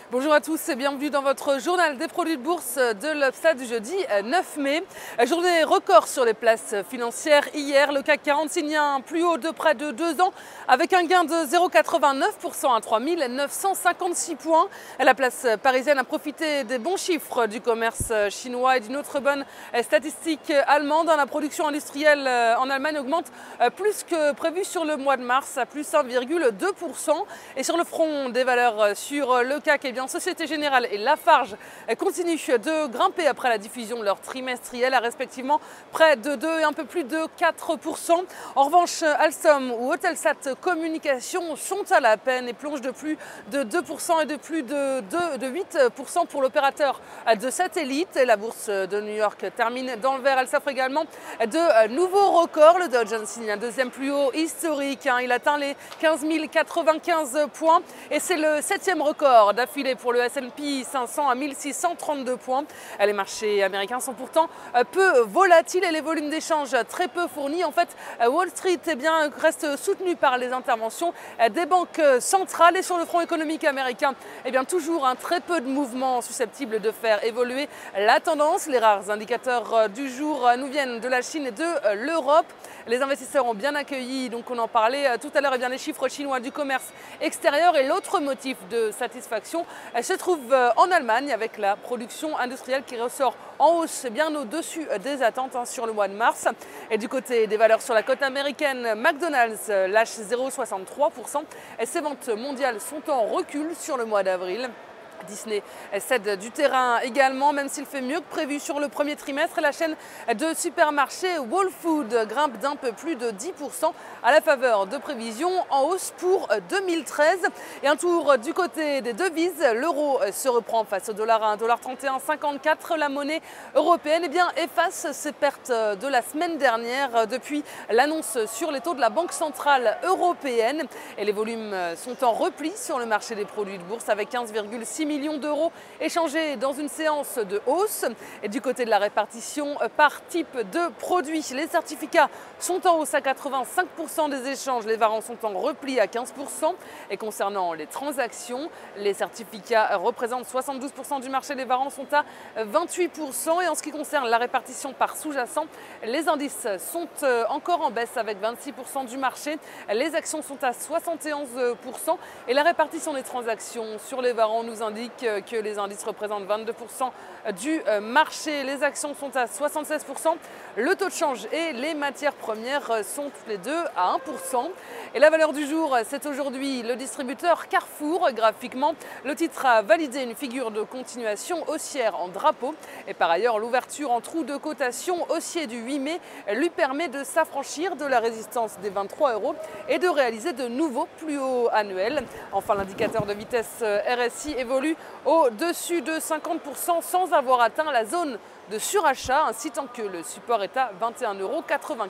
Bonjour à tous et bienvenue dans votre journal des produits de bourse de l'Obsta du jeudi 9 mai. Journée record sur les places financières. Hier, le CAC 40 signe un plus haut de près de 2 ans avec un gain de 0,89% à 3 956 points. La place parisienne a profité des bons chiffres du commerce chinois et d'une autre bonne statistique allemande. La production industrielle en Allemagne augmente plus que prévu sur le mois de mars à plus 1,2%. Et sur le front des valeurs sur le CAC, Société Générale et Lafarge continuent de grimper après la diffusion de leur trimestriel à respectivement près de 2 et un peu plus de 4%. En revanche, Alstom ou Eutelsat Communications sont à la peine et plongent de plus de 2% et de plus de 8% pour l'opérateur de satellite. La bourse de New York termine dans le vert. Elle s'offre également de nouveaux records. Le Dow Jones signe un deuxième plus haut historique. Il atteint les 15 095 points et c'est le 7e record d'affilée pour le S&P 500 à 1632 points. Les marchés américains sont pourtant peu volatiles et les volumes d'échange très peu fournis. En fait, Wall Street reste soutenu par les interventions des banques centrales et sur le front économique américain, toujours très peu de mouvements susceptibles de faire évoluer la tendance. Les rares indicateurs du jour nous viennent de la Chine et de l'Europe. Les investisseurs ont bien accueilli, donc on en parlait tout à l'heure, les chiffres chinois du commerce extérieur et l'autre motif de satisfaction se trouve en Allemagne avec la production industrielle qui ressort en hausse bien au-dessus des attentes sur le mois de mars. Et du côté des valeurs sur la côte américaine, McDonald's lâche 0,63% et ses ventes mondiales sont en recul sur le mois d'avril. Disney cède du terrain également, même s'il fait mieux que prévu sur le premier trimestre. Et la chaîne de supermarchés Whole Foods grimpe d'un peu plus de 10% à la faveur de prévisions en hausse pour 2013. Et un tour du côté des devises, l'euro se reprend face au dollar à 1,3154. La monnaie européenne efface ses pertes de la semaine dernière depuis l'annonce sur les taux de la Banque centrale européenne. Et les volumes sont en repli sur le marché des produits de bourse avec 15,6 millions d'euros échangés dans une séance de hausse. Et du côté de la répartition par type de produit, les certificats sont en hausse à 85% des échanges, les varants sont en repli à 15%. Et concernant les transactions, les certificats représentent 72% du marché, les varants sont à 28%. Et en ce qui concerne la répartition par sous-jacent, les indices sont encore en baisse avec 26% du marché, les actions sont à 71% et la répartition des transactions sur les varants nous indique que les indices représentent 22% du marché. Les actions sont à 76%. Le taux de change et les matières premières sont tous les deux à 1%. Et la valeur du jour, c'est aujourd'hui le distributeur Carrefour. Graphiquement, le titre a validé une figure de continuation haussière en drapeau. Et par ailleurs, l'ouverture en trou de cotation haussier du 8 mai lui permet de s'affranchir de la résistance des 23 € et de réaliser de nouveaux plus hauts annuels. Enfin, l'indicateur de vitesse RSI évolue au-dessus de 50% sans avoir atteint la zone de surachat, ainsi tant que le support est à 21,84 €,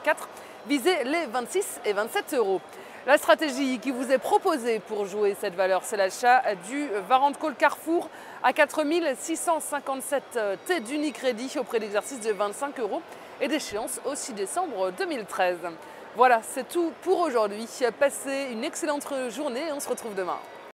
visez les 26 et 27 €. La stratégie qui vous est proposée pour jouer cette valeur, c'est l'achat du Warrant Call Carrefour à 4 657 T d'Unicredit au prix d'exercice de 25 € et d'échéance au 6 décembre 2013. Voilà, c'est tout pour aujourd'hui. Passez une excellente journée et on se retrouve demain.